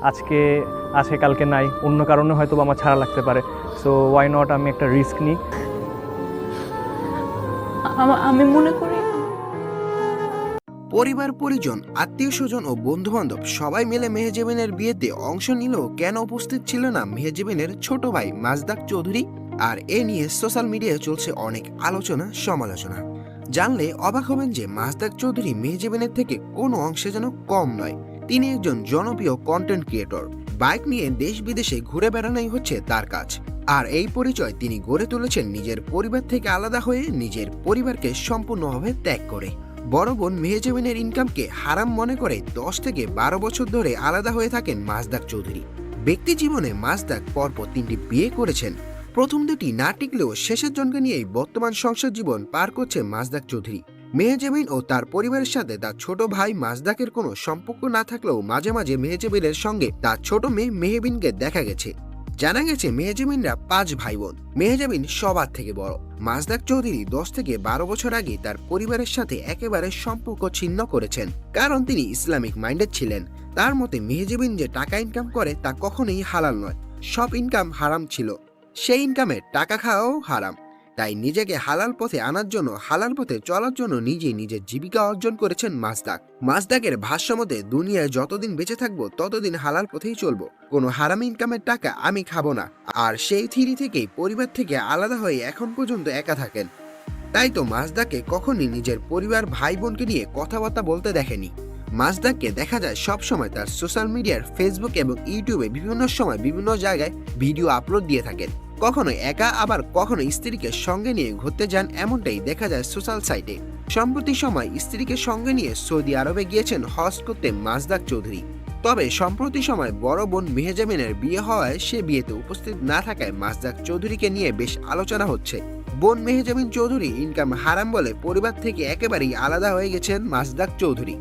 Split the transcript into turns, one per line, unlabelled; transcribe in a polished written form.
আজকে আছে কালকে নাই, অন্য কারণে হয়তো আমার ছাড়া লাগতে পারে। সো ওয়াই নট আমি একটা রিস্ক নিই।
আমি মনে করি
পরিবার পরিজন আত্মীয় স্বজন ও বন্ধু বান্ধব সবাই মিলে মেহজাবিনের বিয়েতে অংশ নিলেও কেন উপস্থিত ছিল না মেহজাবিনের ছোট ভাই মাজদাক চৌধুরী? আর এ নিয়ে সোশ্যাল মিডিয়ায় চলছে অনেক আলোচনা সমালোচনা। জানলে অবাক হবেন যে মাজদাক চৌধুরী মেহজাবিনের থেকে কোনো অংশে যেন কম নয়। তিনি একজন জনপ্রিয় কন্টেন্ট ক্রিয়েটর। বাইক নিয়ে দেশ বিদেশে ঘুরে বেড়ানোই হচ্ছে তার কাজ। আর এই পরিচয় তিনি গড়ে তুলেছেন নিজের পরিবার থেকে আলাদা হয়ে, নিজের পরিবারকে সম্পূর্ণভাবে ত্যাগ করে। বড় বোন মেহজাবিনের ইনকামকে হারাম মনে করে 10 থেকে 12 বছর ধরে আলাদা হয়ে থাকেন মাজদাক চৌধুরী। ব্যক্তি জীবনে মাজদাক পরপর 3টি বিয়ে করেছেন। প্রথম দুটি না টিকলেও শেষের জনকে নিয়েই বর্তমান সংসার জীবন পার করছে মাজদাক চৌধুরী। মেহজাবিন ও তার পরিবারের সাথে তার ছোট ভাই মাজদাকের কোনো সম্পর্ক না থাকলেও মাঝে মাঝে মেহজাবিনের সঙ্গে তার ছোট মেয়ে মেহবিনকে দেখা গেছে। জানা গেছে মেহজাবিনরা 5 ভাই বোন। মেহজাবিন সবার থেকে বড়। মাজদাক চৌধুরী 10 থেকে 12 বছর আগে তার পরিবারের সাথে একেবারে সম্পর্ক ছিন্ন করেছেন, কারণ তিনি ইসলামিক মাইন্ডেড ছিলেন। তার মতে মেহজাবিন যে টাকা ইনকাম করে তা কখনোই হালাল নয়, সব ইনকাম হারাম ছিল। সেই ইনকামে টাকা খাওয়াও হারাম। তাই নিজেকে হালাল পথে আনার জন্য, হালাল পথে চলার জন্য নিজেই নিজের জীবিকা অর্জন করেছেন মাজদাক। মাজদাকের ভাষ্য মতে, দুনিয়ায় যতদিন বেঁচে থাকবো ততদিন হালাল পথেই চলবো, কোনো হারাম ইনকামের টাকা আমি খাবো না। আর সেই থিরি থেকেই পরিবার থেকে আলাদা হয়ে এখন পর্যন্ত একা থাকেন। তাই তো মাজদাকে কখনই নিজের পরিবার ভাই বোনকে নিয়ে কথাবার্তা বলতে দেখেনি। মাজদাককে দেখা যায় সবসময় তার সোশ্যাল মিডিয়ার ফেসবুক এবং ইউটিউবে বিভিন্ন সময় বিভিন্ন জায়গায় ভিডিও আপলোড দিয়ে থাকেন। কখনো একা, আবার কখনো স্ত্রীকে সঙ্গে নিয়ে ঘুরতে যান, এমনটাই দেখা যায় সোশ্যাল সাইটে। সম্প্রতি সময় স্ত্রীকে সঙ্গে নিয়ে সৌদি আরবে গিয়েছেন হজ করতে মাজদাক চৌধুরী। তবে সম্প্রতি সময় বড় বোন মেহজাবিনের বিয়ে হওয়ায় সে বিয়েতে উপস্থিত না থাকায় মাজদাক চৌধুরীকে নিয়ে বেশ আলোচনা হচ্ছে। বোন মেহজাবিন চৌধুরী ইনকাম হারাম বলে পরিবার থেকে একেবারেই আলাদা হয়ে গেছেন মাজদাক চৌধুরী।